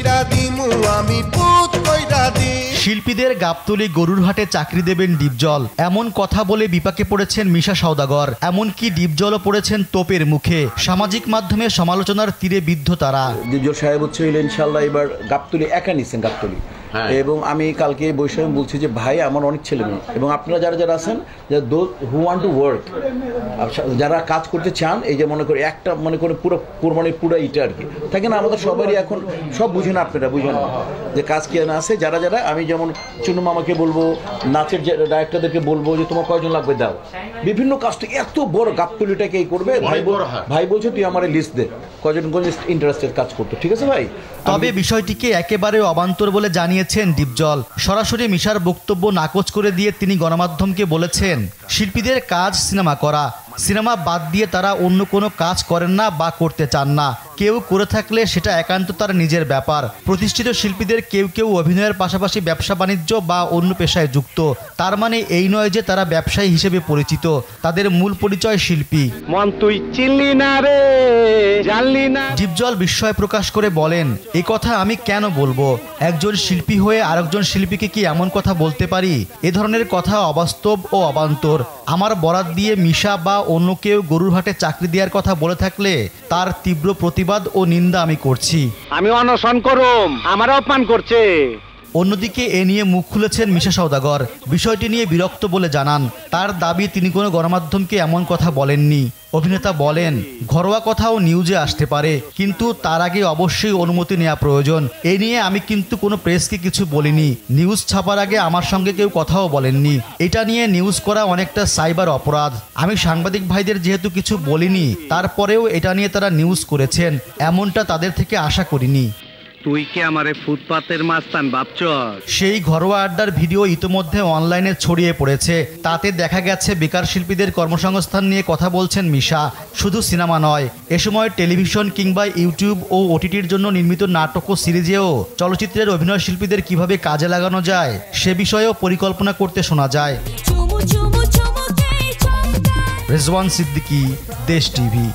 কইরা দিমু আমি পুত কইরা দি। শিল্পীদের গাবতলী গরুর হাটে চাকরি দেবেন ডিপজল, এমন কথা বলে বিপাকে পড়েছেন মিশা সওদাগর। এমনকি ডিপজলও পড়েছেন তোপের মুখে। সামাজিক মাধ্যমে সমালোচনার তীরে বিদ্ধ তারা। ডিপজল সাহেব হচ্ছে ইনশাল্লাহ এবার গাবতলী একা নিচ্ছেন গাবতলী, এবং আমি কালকে বৈশাখ বলছি যে ভাই আমার অনেক ছেলে মেয়ে, এবং আপনারা যারা যারা আছেন those who want to work, যারা কাজ করতে চান, এই যে মনে করি একটা মনে করে পুরো কোরবানির পুরো ইটা আর কি থাকে না, আমাদের সবারই এখন সব বুঝেন, আপনারা বুঝেন যে কাজ কি না আছে। যারা যারা আমি যেমন চুনু মামাকে বলবো, নাচের ডাইরেক্টরদেরকে বলবো যে তোমার কয়জন লাগবে দাও, বিভিন্ন কাজ তো এত বড় গাবতলীটাকে এই করবে। ভাই বলছে তুই আমার লিস্ট দে কয়জন ইন্টারেস্টেড কাজ করতো, ঠিক আছে ভাই। তবে বিষয়টিকে একেবারে অবান্তর বলে জানিয়েছেন ডিপজল। সরাসরি মিশার বক্তব্য নাকচ করে দিয়ে তিনি গণমাধ্যমকে বলেছেন, শিল্পীদের কাজ সিনেমা করা, সিনেমা বাদ দিয়ে তারা অন্য কোনো কাজ করেন না বা করতে চান না। কেউ করে থাকলে সেটা একান্ত তার নিজের ব্যাপার। প্রতিষ্ঠিত শিল্পীদের কেউ কেউ অভিনয়ের পাশাপাশি ব্যবসা বাণিজ্য বা অন্য পেশায় যুক্ত, তার মানে এই নয় যে তারা ব্যবসায়ী হিসেবে পরিচিত। তাদের মূল পরিচয় শিল্পী। মন তুই চিনলি না রে, জানলি না। ডিপজল বিস্ময় প্রকাশ করে বলেন, এই কথা আমি কেন বলবো? একজন শিল্পী হয়ে আরেকজন শিল্পীকে কি এমন কথা বলতে পারি? এ ধরনের কথা অবাস্তব ও অবান্তর। আমার বরাত দিয়ে মিশা বা অন্য কেউ গরুর হাটে চাকরি দেওয়ার কথা বলে থাকলে তার তীব্র প্রতিবাদ ও নিন্দা আমি করছি। আমি অনশন করুম, আমার অপমান করছে। অন্যদিকে এ নিয়ে মুখ খুলেছেন মিশা সওদাগর। বিষয়টি নিয়ে বিরক্ত বলে জানান। তার দাবি, তিনি কোনো গণমাধ্যমকে এমন কথা বলেননি। অভিনেতা বলেন, ঘরোয়া কথাও নিউজে আসতে পারে, কিন্তু তার আগে অবশ্যই অনুমতি নেওয়া প্রয়োজন। এ নিয়ে আমি কিন্তু কোনো প্রেসকে কিছু বলিনি। নিউজ ছাপার আগে আমার সঙ্গে কেউ কথাও বলেননি। এটা নিয়ে নিউজ করা অনেকটা সাইবার অপরাধ। আমি সাংবাদিক ভাইদের যেহেতু কিছু বলিনি, তারপরেও এটা নিয়ে তারা নিউজ করেছেন, এমনটা তাদের থেকে আশা করিনি। তুই কি আমারে ফুটপাতের মাস্তান ভাবছ? সেই ঘরোয়া আড্ডার ভিডিও ইতোমধ্যে অনলাইনে ছড়িয়ে পড়েছে। তাতে দেখা গেছে বেকার শিল্পীদের কর্মসংস্থান নিয়ে কথা বলছেন মিশা। শুধু সিনেমা নয়, এ সময় টেলিভিশন কিংবা ইউটিউব ও ওটিটির জন্য নির্মিত নাটক ও সিরিজেও চলচ্চিত্রের অভিনয় শিল্পীদের কিভাবে কাজে লাগানো যায় সে বিষয়েও পরিকল্পনা করতে শোনা যায়। রেজওয়ান সিদ্দিকী, দেশ টিভি।